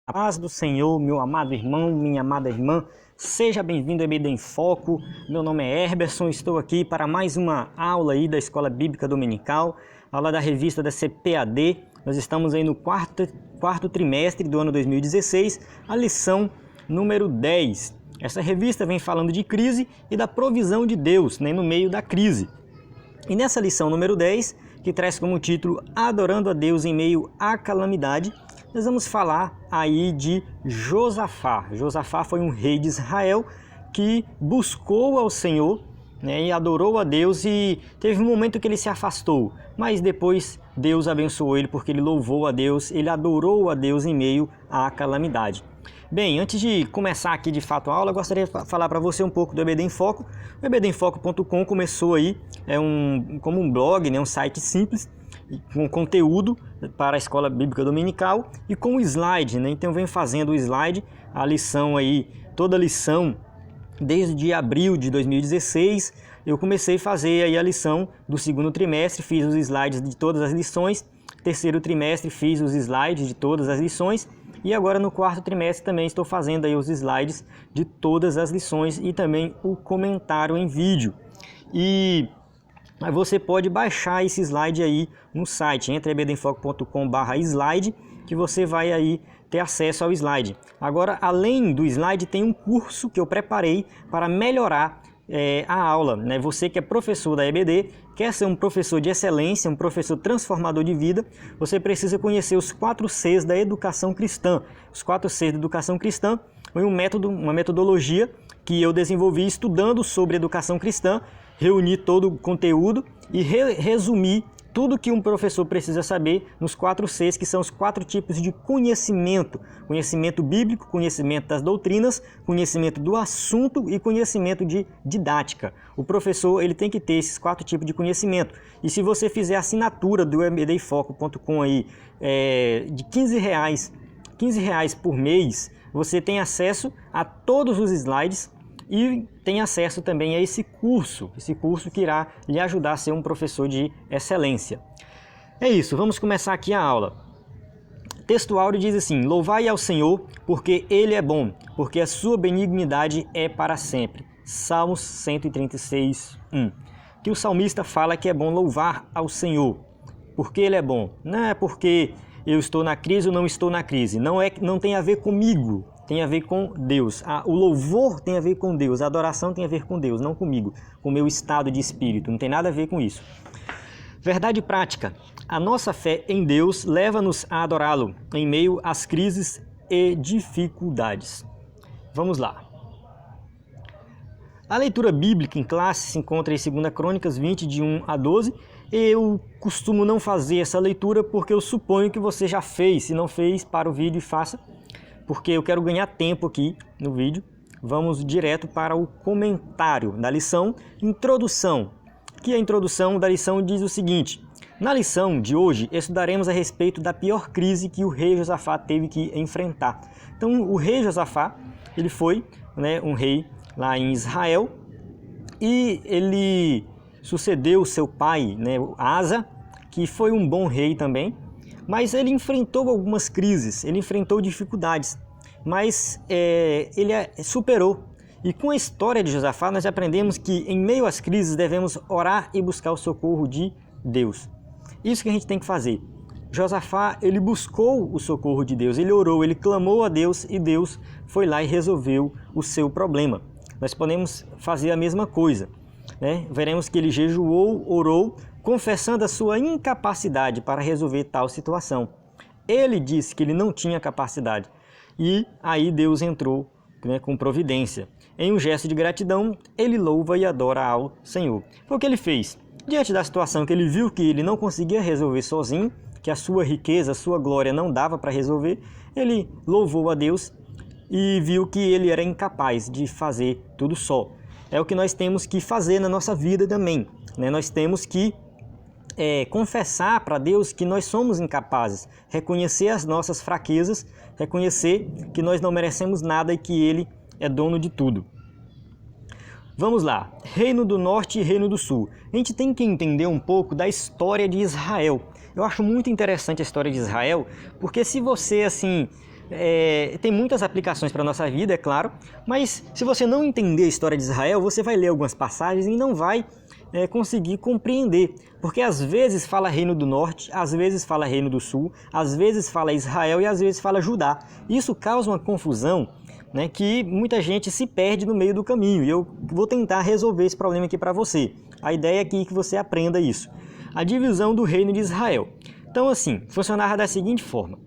A paz do Senhor, meu amado irmão, minha amada irmã, seja bem-vindo ao EBD em Foco. Meu nome é Herberson, estou aqui para mais uma aula aí da Escola Bíblica Dominical, aula da revista da CPAD. Nós estamos aí no quarto trimestre do ano 2016, a lição número 10. Essa revista vem falando de crise e da provisão de Deus, né, no meio da crise. E nessa lição número 10, que traz como título Adorando a Deus em meio à calamidade, nós vamos falar aí de Josafá. Josafá foi um rei de Israel que buscou ao Senhor, né, e adorou a Deus, e teve um momento que ele se afastou, mas depois Deus abençoou ele porque ele louvou a Deus, ele adorou a Deus em meio à calamidade. Bem, antes de começar aqui de fato a aula, eu gostaria de falar para você um pouco do EBD em Foco. O ebdemfoco.com começou aí como um blog, né, um site simples, com conteúdo para a Escola Bíblica Dominical e com o slide, né? Então eu venho fazendo o slide, a lição aí, toda a lição desde abril de 2016, eu comecei a fazer aí a lição do segundo trimestre, fiz os slides de todas as lições, terceiro trimestre fiz os slides de todas as lições e agora no quarto trimestre também estou fazendo aí os slides de todas as lições e também o comentário em vídeo. E você pode baixar esse slide aí no site, entre ebdemfoco.com/slide, que você vai aí ter acesso ao slide. Agora, além do slide, tem um curso que eu preparei para melhorar a aula, né? Você que é professor da EBD, quer ser um professor de excelência, um professor transformador de vida, você precisa conhecer os 4 Cs da educação cristã. Os 4 Cs da educação cristã foi um método, uma metodologia que eu desenvolvi estudando sobre educação cristã, reuni todo o conteúdo e resumi tudo que um professor precisa saber nos 4 Cs, que são os 4 tipos de conhecimento. Conhecimento bíblico, conhecimento das doutrinas, conhecimento do assunto e conhecimento de didática. O professor ele tem que ter esses 4 tipos de conhecimento. E se você fizer a assinatura do ebdemfoco.com aí, de R$15 por mês, você tem acesso a todos os slides e tem acesso também a esse curso que irá lhe ajudar a ser um professor de excelência. É isso, vamos começar aqui a aula. Texto áureo diz assim: Louvai ao Senhor, porque Ele é bom, porque a sua benignidade é para sempre. Salmos 136, 1. Que o salmista fala que é bom louvar ao Senhor, porque Ele é bom. Não é porque eu estou na crise ou não estou na crise. Não tem a ver comigo. Tem a ver com Deus. O louvor tem a ver com Deus, a adoração tem a ver com Deus, não comigo, com o meu estado de espírito, não tem nada a ver com isso. Verdade prática: a nossa fé em Deus leva-nos a adorá-lo em meio às crises e dificuldades. Vamos lá. A leitura bíblica em classe se encontra em 2 Crônicas 20, de 1 a 12. Eu costumo não fazer essa leitura porque eu suponho que você já fez. Se não fez, para o vídeo e faça, porque eu quero ganhar tempo aqui no vídeo. Vamos direto para o comentário da lição, introdução. Que a introdução da lição diz o seguinte: na lição de hoje estudaremos a respeito da pior crise que o rei Josafá teve que enfrentar. Então o rei Josafá, ele foi, né, um rei lá em Israel e ele sucedeu seu pai, né, Asa, que foi um bom rei também. Mas ele enfrentou algumas crises, ele enfrentou dificuldades, mas ele superou. E com a história de Josafá, nós aprendemos que em meio às crises devemos orar e buscar o socorro de Deus. Isso que a gente tem que fazer. Josafá, ele buscou o socorro de Deus, ele orou, ele clamou a Deus e Deus foi lá e resolveu o seu problema. Nós podemos fazer a mesma coisa, né? Veremos que ele jejuou, orou, confessando a sua incapacidade para resolver tal situação. Ele disse que ele não tinha capacidade e aí Deus entrou, né, com providência. Em um gesto de gratidão, ele louva e adora ao Senhor. Foi o que ele fez. Diante da situação que ele viu que ele não conseguia resolver sozinho, que a sua riqueza, a sua glória não dava para resolver, ele louvou a Deus e viu que ele era incapaz de fazer tudo só. É o que nós temos que fazer na nossa vida também, né? Nós temos que confessar para Deus que nós somos incapazes, reconhecer as nossas fraquezas, reconhecer que nós não merecemos nada e que Ele é dono de tudo. Vamos lá, Reino do Norte e Reino do Sul. A gente tem que entender um pouco da história de Israel. Eu acho muito interessante a história de Israel, porque se você assim tem muitas aplicações para a nossa vida, é claro, mas se você não entender a história de Israel, você vai ler algumas passagens e não vai conseguir compreender, porque às vezes fala Reino do Norte, às vezes fala Reino do Sul, às vezes fala Israel e às vezes fala Judá. Isso causa uma confusão, né, que muita gente se perde no meio do caminho, e eu vou tentar resolver esse problema aqui para você. A ideia aqui é que você aprenda isso. A divisão do Reino de Israel. Então, assim, funcionava da seguinte forma.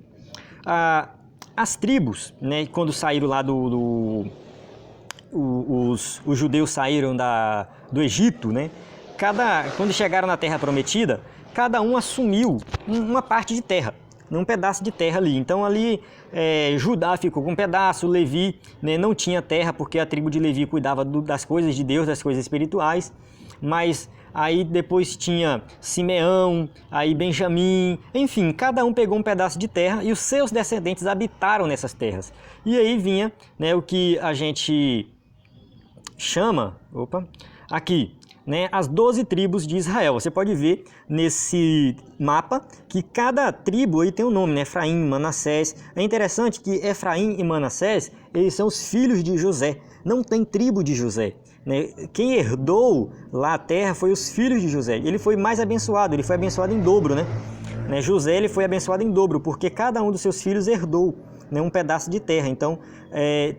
As tribos, né, quando saíram lá os judeus saíram do Egito, né, quando chegaram na Terra Prometida, cada um assumiu uma parte de terra, um pedaço de terra ali. Então ali Judá ficou com um pedaço, Levi, né, não tinha terra porque a tribo de Levi cuidava das coisas de Deus, das coisas espirituais, mas aí depois tinha Simeão, aí Benjamim, enfim, cada um pegou um pedaço de terra e os seus descendentes habitaram nessas terras. E aí vinha, né, o que a gente chama, aqui, né, as 12 tribos de Israel. Você pode ver nesse mapa que cada tribo aí tem um nome, né? Efraim, Manassés. É interessante que Efraim e Manassés, eles são os filhos de José. Não tem tribo de José, né? Quem herdou lá a terra foi os filhos de José. Ele foi mais abençoado, ele foi abençoado em dobro, né? José, ele foi abençoado em dobro, porque cada um dos seus filhos herdou, né, um pedaço de terra. Então,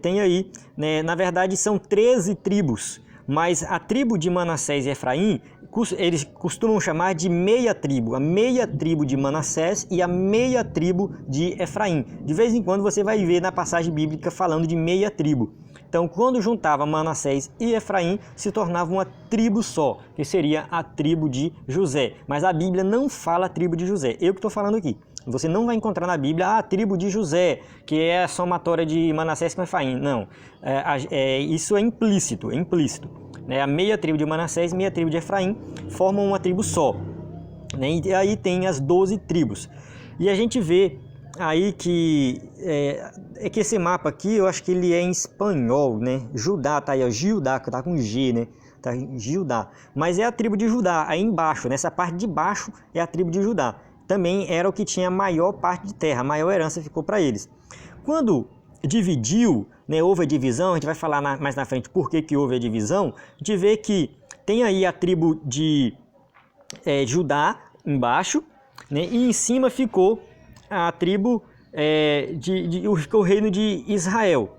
tem aí, né, na verdade, são 13 tribos. Mas a tribo de Manassés e Efraim, eles costumam chamar de meia tribo. A meia tribo de Manassés e a meia tribo de Efraim. De vez em quando você vai ver na passagem bíblica falando de meia tribo. Então, quando juntava Manassés e Efraim, se tornava uma tribo só, que seria a tribo de José. Mas a Bíblia não fala a tribo de José. Eu que estou falando aqui. Você não vai encontrar na Bíblia a tribo de José, que é a somatória de Manassés com Efraim. Não, isso é implícito, né? A meia tribo de Manassés e meia tribo de Efraim formam uma tribo só, né? E aí tem as 12 tribos. E a gente vê aí que que esse mapa aqui, eu acho que ele é em espanhol, né? Judá, tá aí, ó, Gildá, que tá com G, né? Tá, Gildá. Mas é a tribo de Judá, aí embaixo, nessa parte de baixo é a tribo de Judá. Também era o que tinha a maior parte de terra, a maior herança ficou para eles. Quando dividiu, né, houve a divisão, a gente vai falar mais na frente por que houve a divisão, a gente vê que tem aí a tribo de Judá embaixo, né, e em cima ficou a tribo o reino de Israel.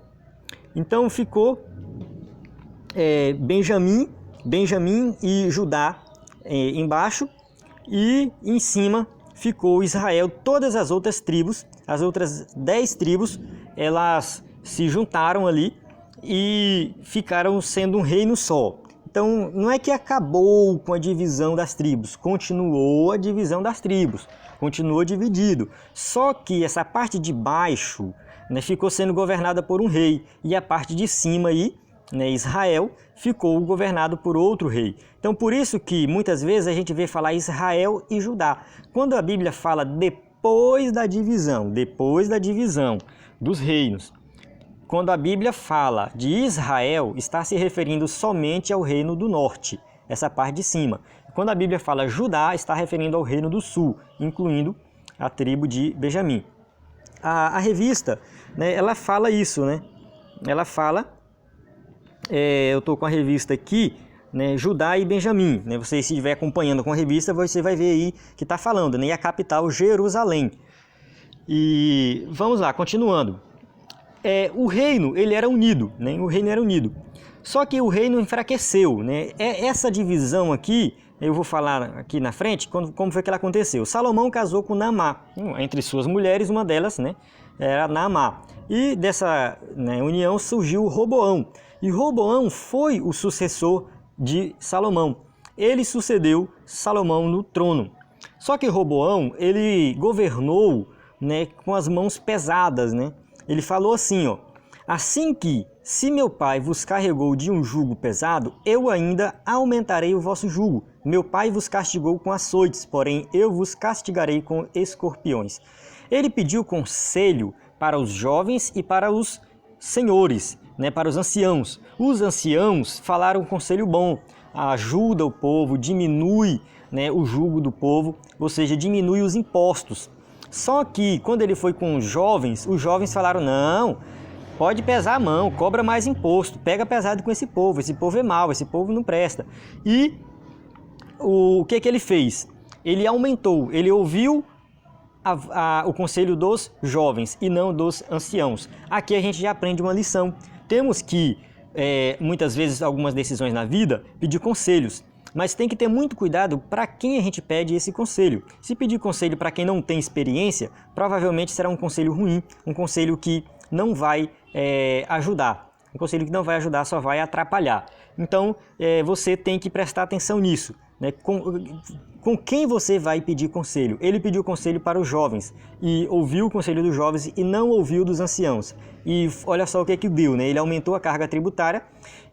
Então ficou Benjamim e Judá embaixo, e em cima ficou Israel. Todas as outras tribos, as outras 10 tribos, elas se juntaram ali e ficaram sendo um reino só. Então, não é que acabou com a divisão das tribos, continuou a divisão das tribos, continuou dividido. Só que essa parte de baixo, né, ficou sendo governada por um rei, e a parte de cima aí, né, Israel, ficou governado por outro rei. Então, por isso que muitas vezes a gente vê falar Israel e Judá. Quando a Bíblia fala depois da divisão dos reinos, quando a Bíblia fala de Israel, está se referindo somente ao reino do norte, essa parte de cima. Quando a Bíblia fala Judá, está referindo ao reino do sul, incluindo a tribo de Benjamim. A revista, né, ela fala isso, né? Ela fala, eu estou com a revista aqui, né, Judá e Benjamim, né? Você, se estiver acompanhando com a revista, você vai ver aí que está falando, né? E a capital, Jerusalém. E vamos lá, continuando. O reino, ele era unido, né? O reino era unido. Só que o reino enfraqueceu, né? Essa divisão aqui, eu vou falar aqui na frente como foi que ela aconteceu. Salomão casou com Naamá, entre suas mulheres, uma delas, né, era Naamá. E dessa, né, união surgiu Roboão. E Roboão foi o sucessor de Salomão. Ele sucedeu Salomão no trono. Só que Roboão, ele governou, né, com as mãos pesadas, né? Ele falou assim, ó: assim que, se meu pai vos carregou de um jugo pesado, eu ainda aumentarei o vosso jugo. Meu pai vos castigou com açoites, porém eu vos castigarei com escorpiões. Ele pediu conselho para os jovens e para os senhores, né, para os anciãos. Os anciãos falaram um conselho bom: ajuda o povo, diminui, né, o jugo do povo, ou seja, diminui os impostos. Só que quando ele foi com os jovens falaram, não, pode pesar a mão, cobra mais imposto, pega pesado com esse povo é mau, esse povo não presta. E o que ele fez? Ele aumentou, ele ouviu o conselho dos jovens e não dos anciãos. Aqui a gente já aprende uma lição. Temos que, muitas vezes, algumas decisões na vida, pedir conselhos. Mas tem que ter muito cuidado para quem a gente pede esse conselho. Se pedir conselho para quem não tem experiência, provavelmente será um conselho ruim, um conselho que não vai ajudar. Um conselho que não vai ajudar, só vai atrapalhar. Então, você tem que prestar atenção nisso, né? Com quem você vai pedir conselho? Ele pediu conselho para os jovens e ouviu o conselho dos jovens e não ouviu dos anciãos. E olha só o que deu, né? Ele aumentou a carga tributária.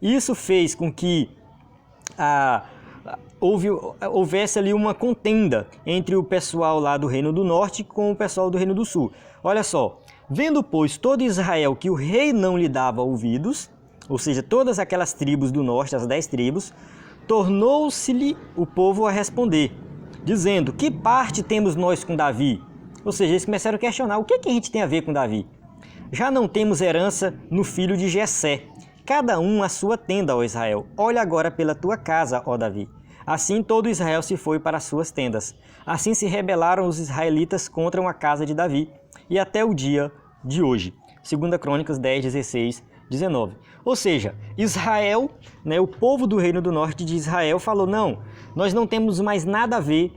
Isso fez com que houvesse ali uma contenda entre o pessoal lá do Reino do Norte com o pessoal do Reino do Sul. Olha só, vendo, pois, todo Israel que o rei não lhe dava ouvidos, ou seja, todas aquelas tribos do norte, as 10 tribos, tornou-se-lhe o povo a responder, dizendo, que parte temos nós com Davi? Ou seja, eles começaram a questionar, o que a gente tem a ver com Davi? Já não temos herança no filho de Jessé, cada um a sua tenda, ó Israel. Olha agora pela tua casa, ó Davi. Assim todo Israel se foi para as suas tendas. Assim se rebelaram os israelitas contra a casa de Davi, e até o dia de hoje. 2 Crônicas 10, 16, 19. Ou seja, Israel, né, o povo do Reino do Norte de Israel falou, não, nós não temos mais nada a ver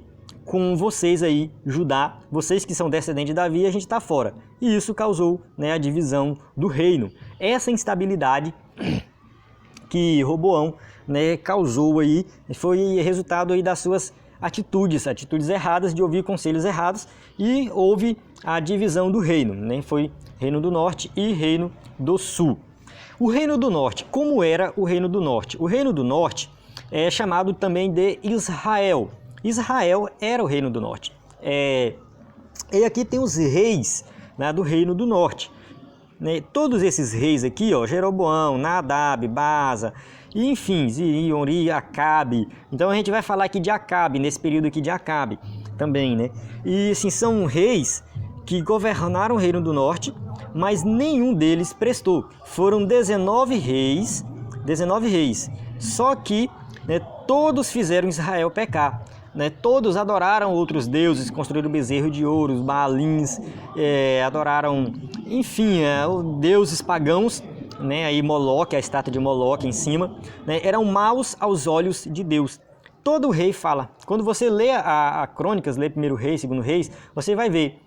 com vocês aí, Judá, vocês que são descendentes de Davi, a gente está fora. E isso causou, né, a divisão do reino. Essa instabilidade que Roboão, né, causou aí, foi resultado aí das suas atitudes erradas, de ouvir conselhos errados, e houve a divisão do reino, né? Foi Reino do Norte e Reino do Sul. O Reino do Norte, como era o Reino do Norte? O Reino do Norte é chamado também de Israel. Israel era o Reino do Norte. E aqui tem os reis, né, do Reino do Norte. Né? Todos esses reis aqui, ó, Jeroboão, Nadab, Baza, enfim, Ori, Acabe. Então a gente vai falar aqui de Acabe, nesse período aqui de Acabe também, né? E assim, são reis que governaram o Reino do Norte, mas nenhum deles prestou. Foram 19 reis, só que, né, todos fizeram Israel pecar. Né? Todos adoraram outros deuses, construíram bezerro de ouro, os Baalins, adoraram, enfim, deuses pagãos, né? Aí Moloque, a estátua de Moloque em cima, né? Eram maus aos olhos de Deus. Todo rei fala. Quando você lê a Crônicas, lê primeiro rei, segundo reis, você vai ver.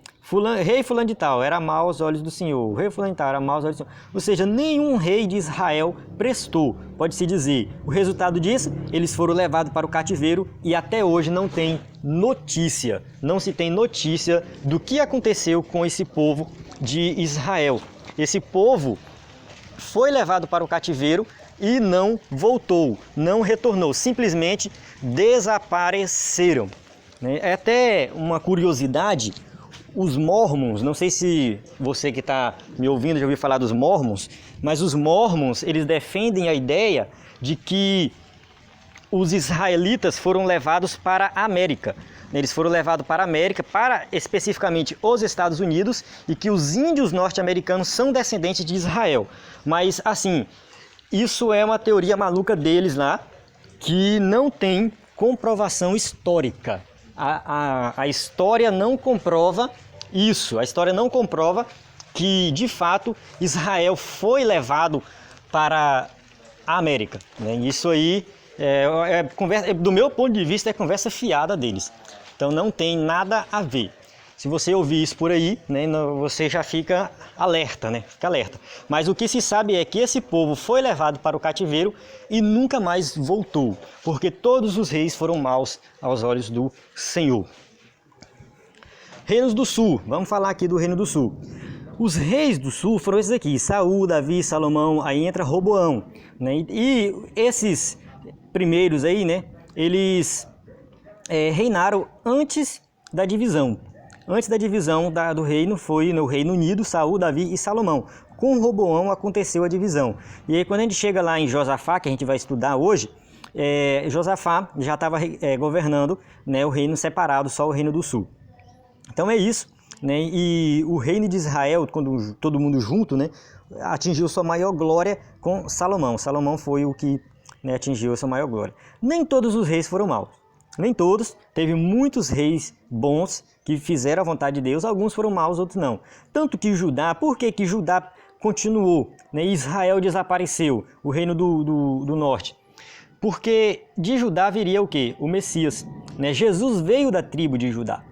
Rei fulano de tal era mau aos olhos do Senhor, rei fulano de tal era mau aos olhos do Senhor. Ou seja, nenhum rei de Israel prestou, pode-se dizer. O resultado disso, eles foram levados para o cativeiro e até hoje não tem notícia, não se tem notícia do que aconteceu com esse povo de Israel. Esse povo foi levado para o cativeiro e não voltou, não retornou, simplesmente desapareceram. É até uma curiosidade. Os Mormons, não sei se você que está me ouvindo já ouviu falar dos Mormons, mas os Mormons, eles defendem a ideia de que os israelitas foram levados para a América. Eles foram levados para a América, para especificamente os Estados Unidos, e que os índios norte-americanos são descendentes de Israel. Mas, assim, isso é uma teoria maluca deles lá, que não tem comprovação histórica. A história não comprova isso, a história não comprova que, de fato, Israel foi levado para a América. Né? Isso aí, do meu ponto de vista, é conversa fiada deles. Então não tem nada a ver. Se você ouvir isso por aí, né, você já fica alerta, né? Fica alerta. Mas o que se sabe é que esse povo foi levado para o cativeiro e nunca mais voltou, porque todos os reis foram maus aos olhos do Senhor. Reinos do Sul, vamos falar aqui do Reino do Sul. Os reis do Sul foram esses aqui, Saul, Davi, Salomão, aí entra Roboão. Né? E esses primeiros aí, né, eles reinaram antes da divisão. Antes da divisão do reino, foi no Reino Unido, Saul, Davi e Salomão. Com Roboão aconteceu a divisão. E aí quando a gente chega lá em Josafá, que a gente vai estudar hoje, Josafá já estava governando, né, o reino separado, só o Reino do Sul. Então é isso. né, e o reino de Israel, quando todo mundo junto, né, atingiu sua maior glória com Salomão. Salomão foi o que, né, atingiu a sua maior glória. Nem todos os reis foram maus, nem todos. Teve muitos reis bons que fizeram a vontade de Deus, alguns foram maus, outros não. Tanto que Judá, por que Judá continuou, né, Israel desapareceu, o reino do norte? Porque de Judá viria o quê? O Messias, né? Jesus veio da tribo de Judá.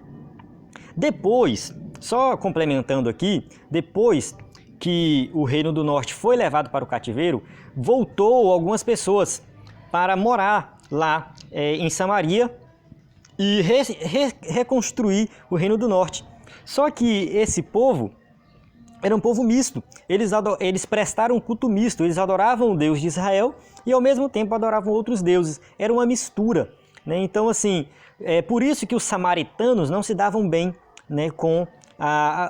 Depois, só complementando aqui, depois que o reino do norte foi levado para o cativeiro, voltou algumas pessoas para morar lá em Samaria e reconstruir o reino do norte. Só que esse povo era um povo misto, eles prestaram um culto misto, eles adoravam o Deus de Israel e ao mesmo tempo adoravam outros deuses, era uma mistura, né? Então assim, é por isso que os samaritanos não se davam bem, né, com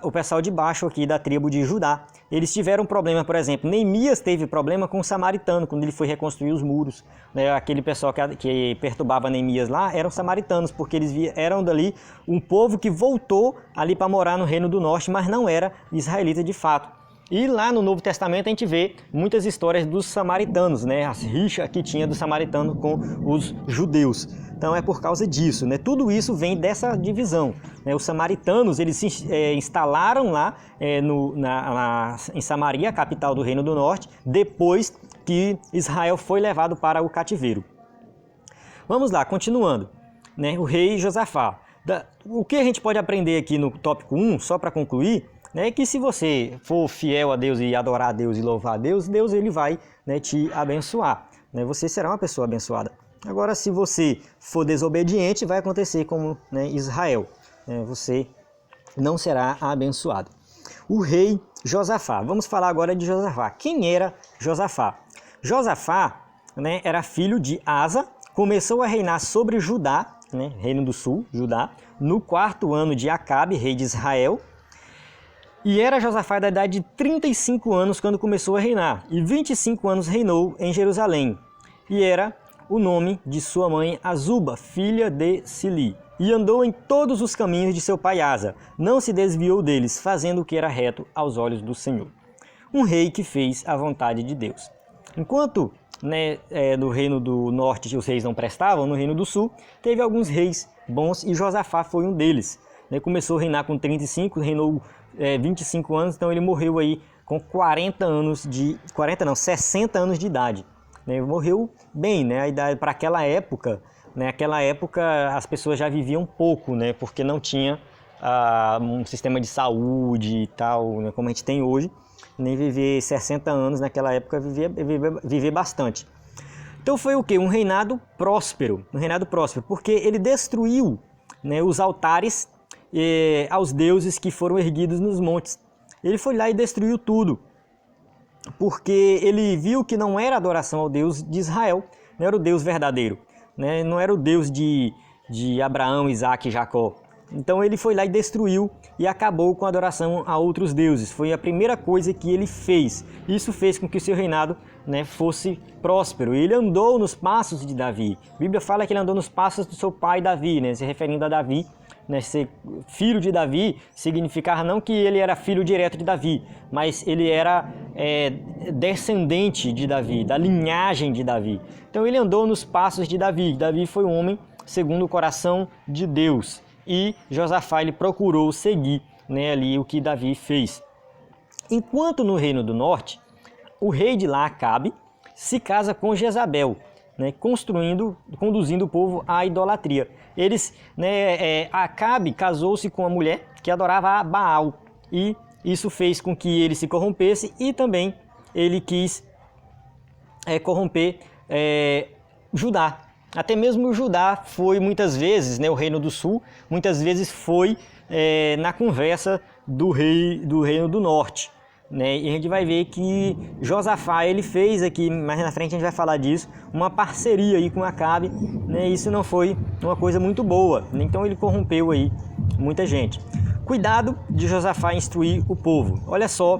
o pessoal de baixo aqui da tribo de Judá. Eles tiveram problema, por exemplo, Neemias teve problema com o samaritano quando ele foi reconstruir os muros, né? Aquele pessoal que perturbava Neemias lá eram samaritanos, porque eles eram dali um povo que voltou ali para morar no reino do norte, mas não era israelita de fato. E lá no Novo Testamento a gente vê muitas histórias dos samaritanos, né? As rixas que tinha do samaritano com os judeus. Então é por causa disso, né? Tudo isso vem dessa divisão, né? Os samaritanos, eles se instalaram lá em Samaria, a capital do Reino do Norte, depois que Israel foi levado para o cativeiro. Vamos lá, continuando, né? O rei Josafá. O que a gente pode aprender aqui no tópico 1, só para concluir, é que se você for fiel a Deus e adorar a Deus e louvar a Deus, Deus ele vai, né, te abençoar, né? Você será uma pessoa abençoada. Agora, se você for desobediente, vai acontecer como, né, Israel, né? Você não será abençoado. O rei Josafá. Vamos falar agora de Josafá. Quem era Josafá? Josafá, né, era filho de Asa, começou a reinar sobre Judá, né, Reino do Sul, Judá, no 4º ano de Acabe, rei de Israel. E era Josafá da idade de 35 anos quando começou a reinar, e 25 anos reinou em Jerusalém. E era o nome de sua mãe Azuba, filha de Sili. E andou em todos os caminhos de seu pai Asa, não se desviou deles, fazendo o que era reto aos olhos do Senhor. Um rei que fez a vontade de Deus. Enquanto, né, no reino do norte os reis não prestavam, no reino do sul teve alguns reis bons e Josafá foi um deles. Né, começou a reinar com 35, reinou 25 anos, então ele morreu aí com 60 anos de idade. Né? Morreu bem, né? A idade para aquela época, né? Aquela época as pessoas já viviam pouco, né? Porque não tinha um sistema de saúde e tal, né? Como a gente tem hoje. Nem viver 60 anos naquela época, viver bastante. Então foi o quê? Um reinado próspero, porque ele destruiu, né, os altares aos deuses que foram erguidos nos montes. Ele foi lá e destruiu tudo, porque ele viu que não era adoração ao Deus de Israel, não era o Deus verdadeiro, né? Não era o Deus de Abraão, Isaac e Jacó. Então ele foi lá e destruiu e acabou com a adoração a outros deuses. Foi a primeira coisa que ele fez. Isso fez com que o seu reinado, né, fosse próspero. Ele andou nos passos de Davi. A Bíblia fala que ele andou nos passos do seu pai Davi, né, se referindo a Davi. Né, ser filho de Davi significava não que ele era filho direto de Davi, mas ele era descendente de Davi, da linhagem de Davi. Então ele andou nos passos de Davi. Davi foi um homem segundo o coração de Deus. E Josafá ele procurou seguir, né, ali o que Davi fez. Enquanto no reino do norte, o rei de lá, Acabe, se casa com Jezabel, né, conduzindo o povo à idolatria. Acabe casou-se com uma mulher que adorava a Baal, e isso fez com que ele se corrompesse, e também ele quis corromper Judá. Até mesmo Judá foi muitas vezes, né, o reino do sul, muitas vezes foi na conversa do reino do norte. Né? E a gente vai ver que Josafá ele fez aqui, mais na frente a gente vai falar disso, uma parceria aí com Acabe, né? Isso não foi uma coisa muito boa, então ele corrompeu aí muita gente. Cuidado de Josafá instruir o povo. Olha só,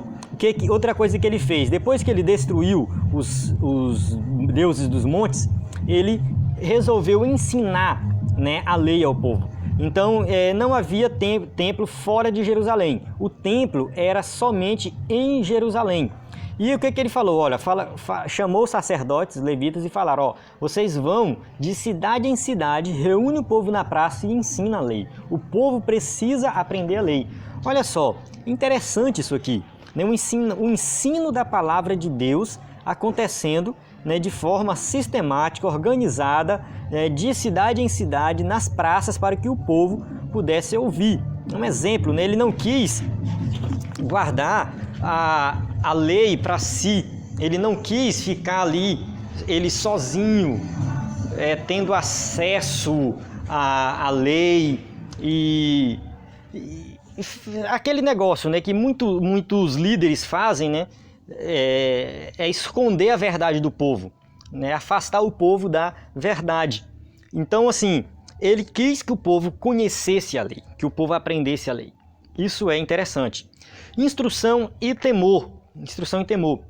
outra coisa que ele fez, depois que ele destruiu os deuses dos montes, ele resolveu ensinar, né, a lei ao povo. Então não havia templo fora de Jerusalém. O templo era somente em Jerusalém. E o que ele falou? Olha, chamou os sacerdotes, levitas e falaram, ó, vocês vão de cidade em cidade, reúne o povo na praça e ensina a lei. O povo precisa aprender a lei. Olha só, interessante isso aqui, né? O ensino da palavra de Deus acontecendo, né, de forma sistemática, organizada, de cidade em cidade, nas praças, para que o povo pudesse ouvir. Um exemplo, né? Ele não quis guardar a lei para si, ele não quis ficar ali, ele sozinho, tendo acesso à lei e aquele negócio, né, que muitos líderes fazem, né, é esconder a verdade do povo, né, afastar o povo da verdade. Então, assim, ele quis que o povo conhecesse a lei, que o povo aprendesse a lei. Isso é interessante. Instrução e temor. Instrução e temor.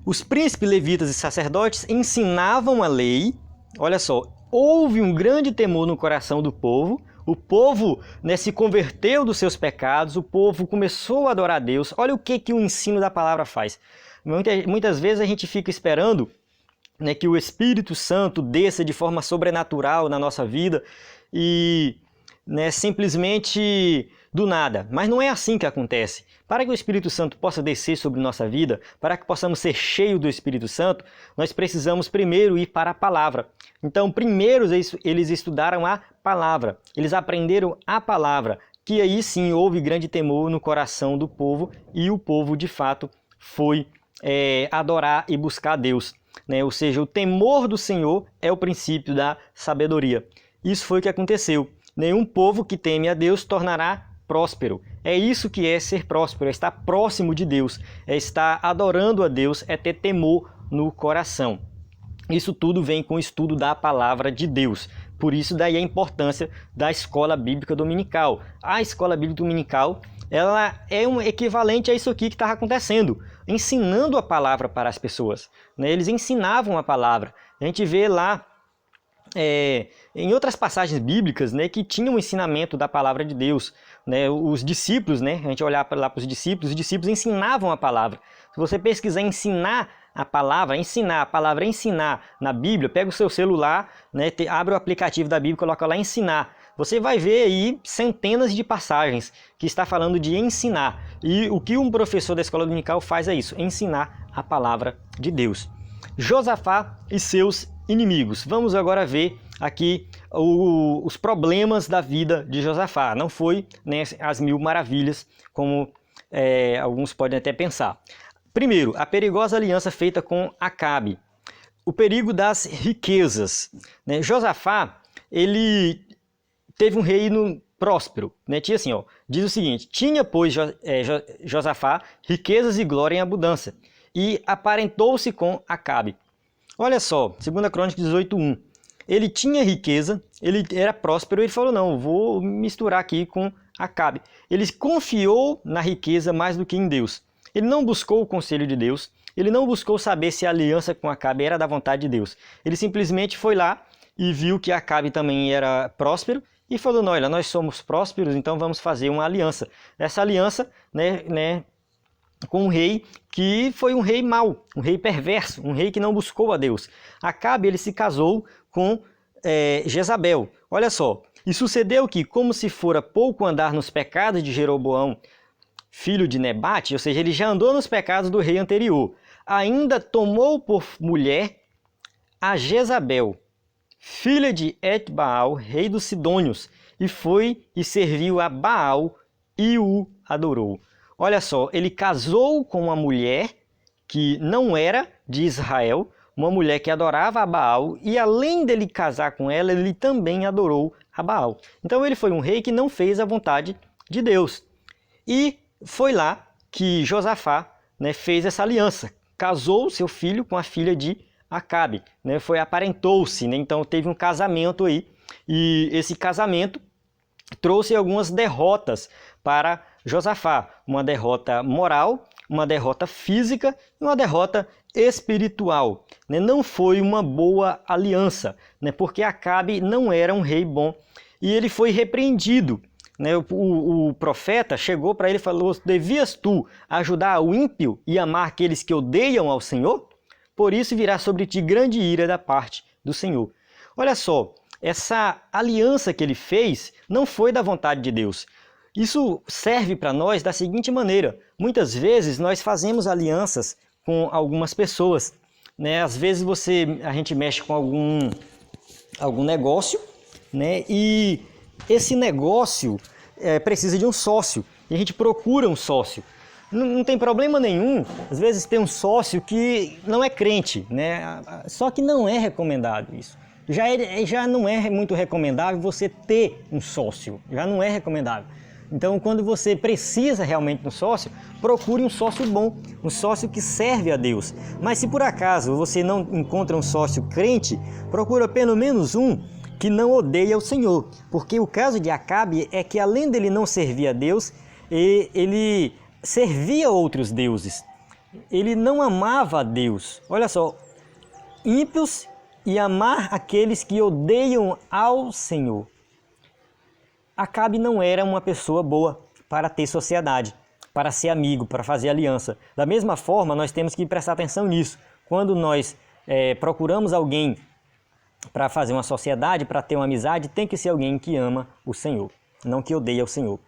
Os príncipes, levitas e sacerdotes ensinavam a lei. Olha só, houve um grande temor no coração do povo. O povo, né, se converteu dos seus pecados, o povo começou a adorar a Deus. Olha o que o ensino da palavra faz. Muitas vezes a gente fica esperando, né, que o Espírito Santo desça de forma sobrenatural na nossa vida e, né, simplesmente do nada. Mas não é assim que acontece. Para que o Espírito Santo possa descer sobre nossa vida, para que possamos ser cheios do Espírito Santo, nós precisamos primeiro ir para a palavra. Então, primeiro eles estudaram a palavra, eles aprenderam a palavra, que aí sim houve grande temor no coração do povo e o povo de fato foi adorar e buscar a Deus, né? Ou seja, o temor do Senhor é o princípio da sabedoria. Isso foi o que aconteceu. Nenhum povo que teme a Deus tornará próspero. É isso que é ser próspero, é estar próximo de Deus, é estar adorando a Deus, é ter temor no coração. Isso tudo vem com o estudo da palavra de Deus. Por isso daí a importância da escola bíblica dominical. A escola bíblica dominical, ela é um equivalente a isso aqui que estava acontecendo, ensinando a palavra para as pessoas, né? Eles ensinavam a palavra. A gente vê lá em outras passagens bíblicas, né, que tinham um ensinamento da palavra de Deus, né? Os discípulos, né, a gente olhar lá para os discípulos ensinavam a palavra. Se você pesquisar ensinar a palavra ensinar na Bíblia, pega o seu celular, né, abre o aplicativo da Bíblia, coloca lá ensinar. Você vai ver aí centenas de passagens que está falando de ensinar. E o que um professor da escola dominical faz é isso, ensinar a palavra de Deus. Josafá e seus inimigos. Vamos agora ver aqui os problemas da vida de Josafá. Não foi, né, as 1000 maravilhas, como alguns podem até pensar. Primeiro, a perigosa aliança feita com Acabe. O perigo das riquezas, né? Josafá, ele teve um reino próspero, né? Tinha assim, ó, diz o seguinte: tinha, pois, Josafá riquezas e glória em abundância, e aparentou-se com Acabe. Olha só, 2 Crônicas 18:1. Ele tinha riqueza, ele era próspero, ele falou, não, vou misturar aqui com Acabe. Ele confiou na riqueza mais do que em Deus. Ele não buscou o conselho de Deus, ele não buscou saber se a aliança com Acabe era da vontade de Deus. Ele simplesmente foi lá e viu que Acabe também era próspero e falou, não, olha, nós somos prósperos, então vamos fazer uma aliança. Essa aliança, né, com um rei que foi um rei mau, um rei perverso, um rei que não buscou a Deus. Acabe, ele se casou com Jezabel. Olha só, e sucedeu que, como se fora pouco andar nos pecados de Jeroboão, filho de Nebate, ou seja, ele já andou nos pecados do rei anterior, ainda tomou por mulher a Jezabel, filha de Etbaal, rei dos Sidônios, e foi e serviu a Baal e o adorou. Olha só, ele casou com uma mulher que não era de Israel, uma mulher que adorava a Baal, e além dele casar com ela, ele também adorou a Baal. Então ele foi um rei que não fez a vontade de Deus. E foi lá que Josafá, né, fez essa aliança, casou seu filho com a filha de Acabe, né, aparentou-se, né, então teve um casamento aí, e esse casamento trouxe algumas derrotas para Josafá, uma derrota moral, uma derrota física e uma derrota espiritual, né? Não foi uma boa aliança, né? Porque Acabe não era um rei bom. e ele foi repreendido. Né? O profeta chegou para ele e falou: devias tu ajudar o ímpio e amar aqueles que odeiam ao Senhor? Por isso virá sobre ti grande ira da parte do Senhor. Olha só, essa aliança que ele fez não foi da vontade de Deus. Isso serve para nós da seguinte maneira: muitas vezes nós fazemos alianças com algumas pessoas, né? Às vezes a gente mexe com algum negócio, né? E esse negócio precisa de um sócio, e a gente procura um sócio. Não tem problema nenhum, às vezes, ter um sócio que não é crente, né? Só que não é recomendado isso. Já não é muito recomendável você ter um sócio, já não é recomendável. Então, quando você precisa realmente de um sócio, procure um sócio bom, um sócio que serve a Deus. Mas se por acaso você não encontra um sócio crente, procura pelo menos um que não odeia o Senhor. Porque o caso de Acabe é que, além dele não servir a Deus, ele servia outros deuses. Ele não amava a Deus. Olha só, ímpios e amar aqueles que odeiam ao Senhor. Acabe não era uma pessoa boa para ter sociedade, para ser amigo, para fazer aliança. Da mesma forma, nós temos que prestar atenção nisso. Quando nós procuramos alguém para fazer uma sociedade, para ter uma amizade, tem que ser alguém que ama o Senhor, não que odeia o Senhor.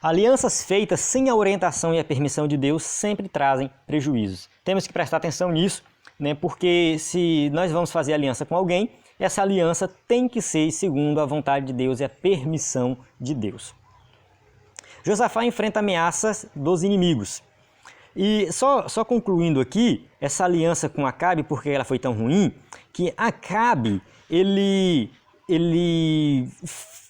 Alianças feitas sem a orientação e a permissão de Deus sempre trazem prejuízos. Temos que prestar atenção nisso, né? Porque se nós vamos fazer aliança com alguém, essa aliança tem que ser segundo a vontade de Deus e a permissão de Deus. Josafá enfrenta ameaças dos inimigos. E só concluindo aqui, essa aliança com Acabe, porque ela foi tão ruim, que Acabe, ele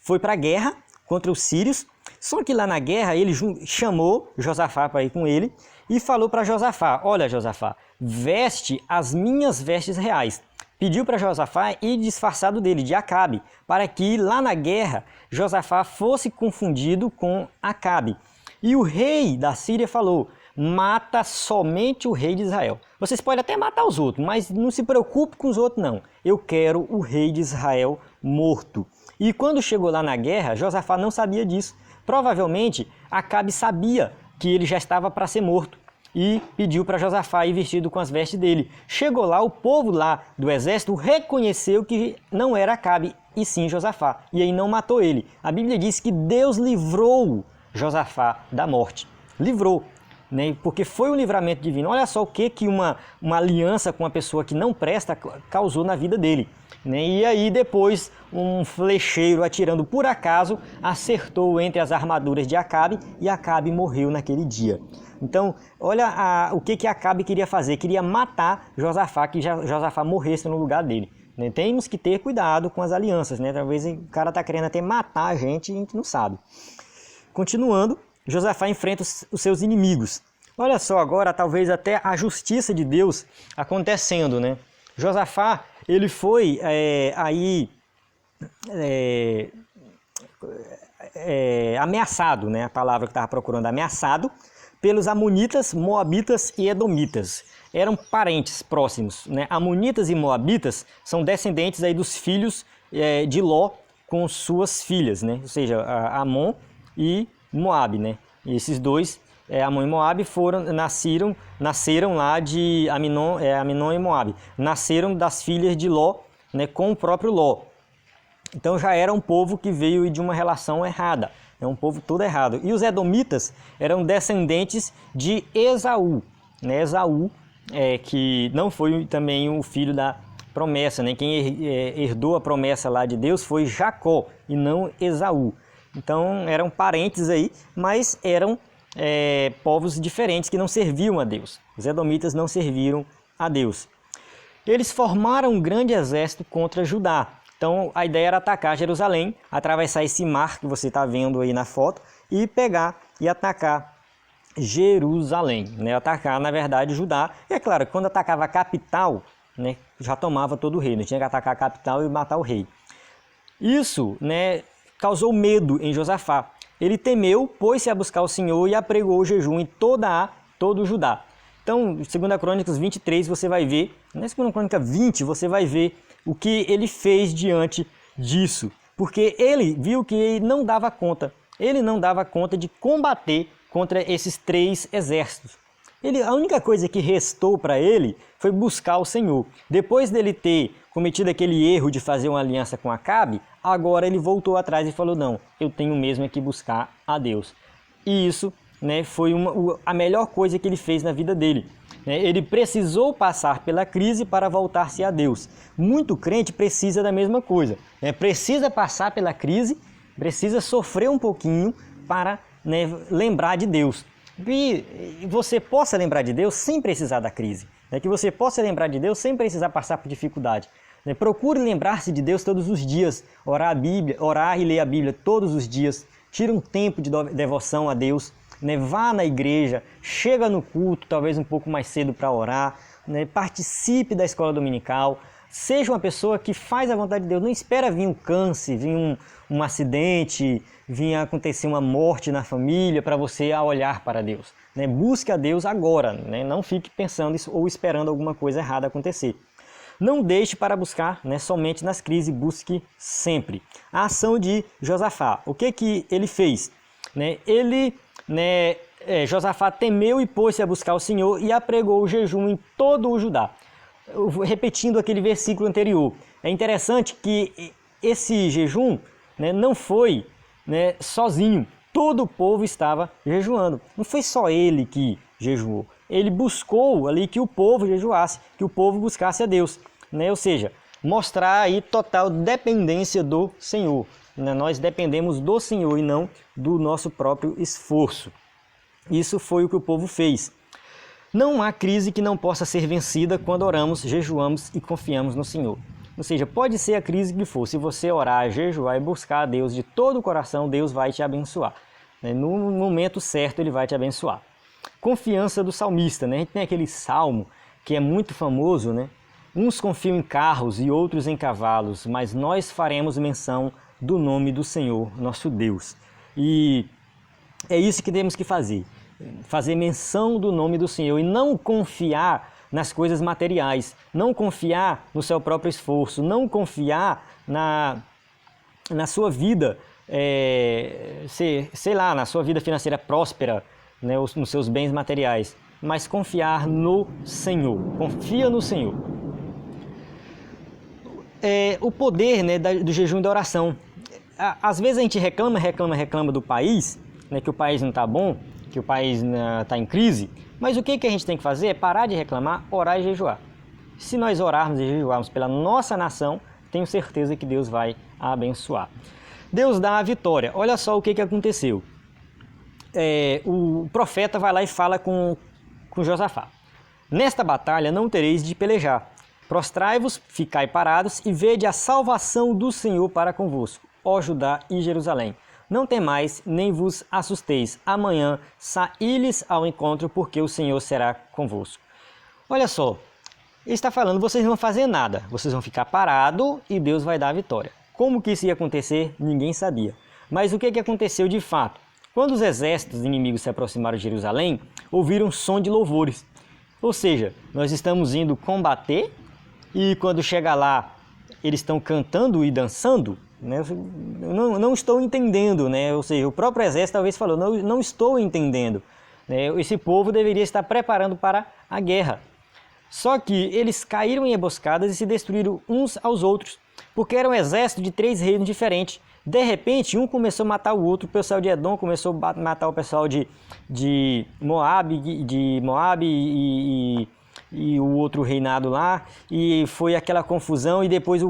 foi para a guerra contra os sírios, só que lá na guerra ele chamou Josafá para ir com ele e falou para Josafá: olha, Josafá, veste as minhas vestes reais. Pediu para Josafá ir disfarçado dele, de Acabe, para que lá na guerra Josafá fosse confundido com Acabe. E o rei da Síria falou: mata somente o rei de Israel. Vocês podem até matar os outros, mas não se preocupe com os outros não. Eu quero o rei de Israel morto. E quando chegou lá na guerra, Josafá não sabia disso. Provavelmente Acabe sabia que ele já estava para ser morto e pediu para Josafá ir vestido com as vestes dele. Chegou lá, o povo lá do exército reconheceu que não era Acabe e sim Josafá, e aí não matou ele. A Bíblia diz que Deus livrou Josafá da morte. Livrou, né? Porque foi um livramento divino. Olha só o que uma aliança com uma pessoa que não presta causou na vida dele, né? E aí depois um flecheiro atirando por acaso acertou entre as armaduras de Acabe e Acabe morreu naquele dia. Então, olha o que Acabe queria fazer. Queria matar Josafá, que Josafá morresse no lugar dele. Né? Temos que ter cuidado com as alianças, né? Talvez o cara está querendo até matar a gente não sabe. Continuando, Josafá enfrenta os seus inimigos. Olha só agora, talvez até a justiça de Deus acontecendo, né? Josafá, ele foi ameaçado, né? A palavra que estava procurando, ameaçado pelos amonitas, moabitas e edomitas. Eram parentes próximos, né? Amonitas e moabitas são descendentes aí dos filhos de Ló com suas filhas, né? Ou seja, Amon e Moabe, né? E esses dois, Amon e Moabe, nasceram lá de Aminon e Moabe. Nasceram das filhas de Ló, né? Com o próprio Ló. Então já era um povo que veio de uma relação errada. É um povo todo errado. E os edomitas eram descendentes de Esaú, né? Esaú, que não foi também o filho da promessa, né? Quem herdou a promessa lá de Deus foi Jacó e não Esaú. Então eram parentes aí, mas eram povos diferentes que não serviam a Deus. Os edomitas não serviram a Deus. Eles formaram um grande exército contra Judá. Então a ideia era atacar Jerusalém, atravessar esse mar que você está vendo aí na foto e pegar e atacar Jerusalém, né? Atacar, na verdade, Judá. E é claro, quando atacava a capital, né, já tomava todo o reino, tinha que atacar a capital e matar o rei. Isso, né, causou medo em Josafá. Ele temeu, pôs-se a buscar o Senhor e apregou o jejum em todo o Judá. Então, 2 Crônicas 23, você vai ver, na 2 Crônica 20, você vai ver o que ele fez diante disso. porque ele viu que não dava conta. Ele não dava conta de combater contra esses 3 exércitos. A única coisa que restou para ele foi buscar o Senhor. Depois dele ter cometido aquele erro de fazer uma aliança com Acabe, agora ele voltou atrás e falou, não, eu tenho mesmo que buscar a Deus. E isso, né, foi a melhor coisa que ele fez na vida dele. Ele precisou passar pela crise para voltar-se a Deus. Muito crente precisa da mesma coisa. Precisa passar pela crise, precisa sofrer um pouquinho para, né, lembrar de Deus. E você possa lembrar de Deus sem precisar da crise. Que você possa lembrar de Deus sem precisar passar por dificuldade. Procure lembrar-se de Deus todos os dias. Orar e ler a Bíblia todos os dias. Tire um tempo de devoção a Deus. Vá na igreja, chega no culto, talvez um pouco mais cedo para orar, participe da escola dominical, seja uma pessoa que faz a vontade de Deus, não espera vir um câncer, vir um acidente, vir acontecer uma morte na família para você olhar para Deus. Busque a Deus agora, não fique pensando ou esperando alguma coisa errada acontecer. Não deixe para buscar somente nas crises, busque sempre. A ação de Josafá, o que ele fez? Josafá temeu e pôs-se a buscar o Senhor e apregou o jejum em todo o Judá. Repetindo aquele versículo anterior. É interessante que esse jejum não foi sozinho. Todo o povo estava jejuando. Não foi só ele que jejuou. Ele buscou ali que o povo jejuasse, que o povo buscasse a Deus. Ou seja, mostrar aí total dependência do Senhor. Nós dependemos do Senhor e não do nosso próprio esforço. Isso foi o que o povo fez. Não há crise que não possa ser vencida quando oramos, jejuamos e confiamos no Senhor. Ou seja, pode ser a crise que for, se você orar, jejuar e buscar a Deus de todo o coração, Deus vai te abençoar. No momento certo, Ele vai te abençoar. Confiança do salmista. A gente tem aquele salmo que é muito famoso. Uns confiam em carros e outros em cavalos, mas nós faremos menção do nome do Senhor, nosso Deus. E é isso que temos que fazer. Fazer menção do nome do Senhor e não confiar nas coisas materiais, não confiar no seu próprio esforço, não confiar na sua vida, na sua vida financeira próspera, nos seus bens materiais, mas confiar no Senhor. Confia no Senhor. O poder do jejum e da oração. Às vezes a gente reclama do país, que o país não está bom, que o país está em crise, mas o que a gente tem que fazer é parar de reclamar, orar e jejuar. Se nós orarmos e jejuarmos pela nossa nação, tenho certeza que Deus vai abençoar. Deus dá a vitória. Olha só o que aconteceu. O profeta vai lá e fala com Josafá. Nesta batalha não tereis de pelejar. Prostrai-vos, ficai parados e vede a salvação do Senhor para convosco, ó Judá e Jerusalém. Não temais, nem vos assusteis. Amanhã saí-lhes ao encontro, porque o Senhor será convosco. Olha só, ele está falando, vocês não vão fazer nada. Vocês vão ficar parados e Deus vai dar a vitória. Como que isso ia acontecer, ninguém sabia. Mas o que aconteceu de fato? Quando os exércitos inimigos se aproximaram de Jerusalém, ouviram um som de louvores. Ou seja, nós estamos indo combater e quando chega lá, eles estão cantando e dançando. Eu não estou entendendo, ou seja, o próprio exército talvez falou, não estou entendendo. Esse povo deveria estar preparando para a guerra. Só que eles caíram em emboscadas e se destruíram uns aos outros, porque era um exército de 3 reinos diferentes. De repente, um começou a matar o outro, o pessoal de Edom começou a matar o pessoal de Moabe, e o outro reinado lá, e foi aquela confusão, e depois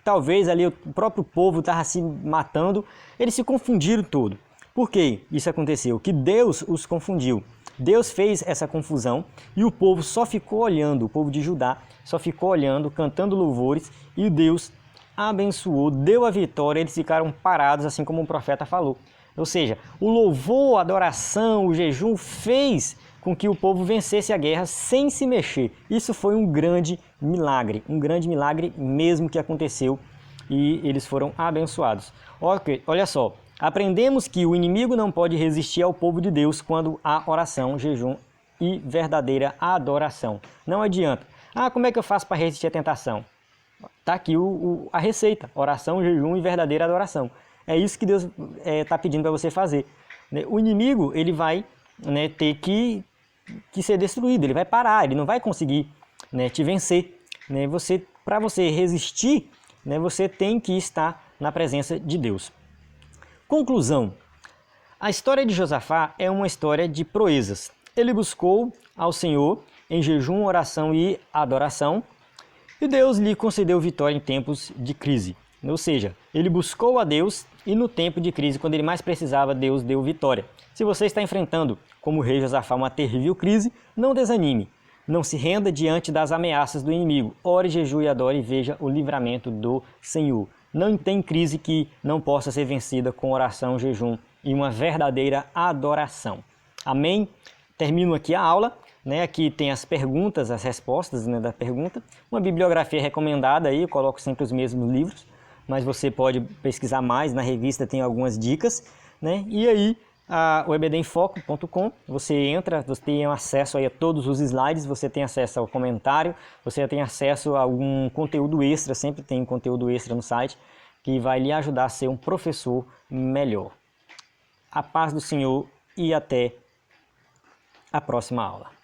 talvez ali o próprio povo estava se matando, eles se confundiram todo. Por que isso aconteceu? Que Deus os confundiu. Deus fez essa confusão e o povo só ficou olhando, o povo de Judá só ficou olhando, cantando louvores, e Deus abençoou, deu a vitória, eles ficaram parados, assim como o profeta falou. Ou seja, o louvor, a adoração, o jejum fez com que o povo vencesse a guerra sem se mexer. Isso foi um grande milagre mesmo que aconteceu, e eles foram abençoados. Olha só, aprendemos que o inimigo não pode resistir ao povo de Deus quando há oração, jejum e verdadeira adoração. Não adianta. Como é que eu faço para resistir à tentação? Está aqui a receita: oração, jejum e verdadeira adoração. É isso que Deus está pedindo para você fazer. O inimigo, ele vai, né, ter que ser destruído, ele vai parar, ele não vai conseguir, né, te vencer. Né? Para você resistir, né, você tem que estar na presença de Deus. Conclusão: a história de Josafá é uma história de proezas. Ele buscou ao Senhor em jejum, oração e adoração, e Deus lhe concedeu vitória em tempos de crise. Ou seja, ele buscou a Deus e no tempo de crise, quando ele mais precisava, Deus deu vitória. Se você está enfrentando, como o rei Josafá, uma terrível crise, não desanime. Não se renda diante das ameaças do inimigo. Ore, jejue e adore e veja o livramento do Senhor. Não tem crise que não possa ser vencida com oração, jejum e uma verdadeira adoração. Amém? Termino aqui a aula. Né? Aqui tem as perguntas, as respostas, né, da pergunta. Uma bibliografia recomendada aí, eu coloco sempre os mesmos livros, mas você pode pesquisar mais, na revista tem algumas dicas. Né? E aí, o ebdenfoco.com, você entra, você tem acesso aí a todos os slides, você tem acesso ao comentário, você tem acesso a algum conteúdo extra, sempre tem conteúdo extra no site, que vai lhe ajudar a ser um professor melhor. A paz do Senhor e até a próxima aula.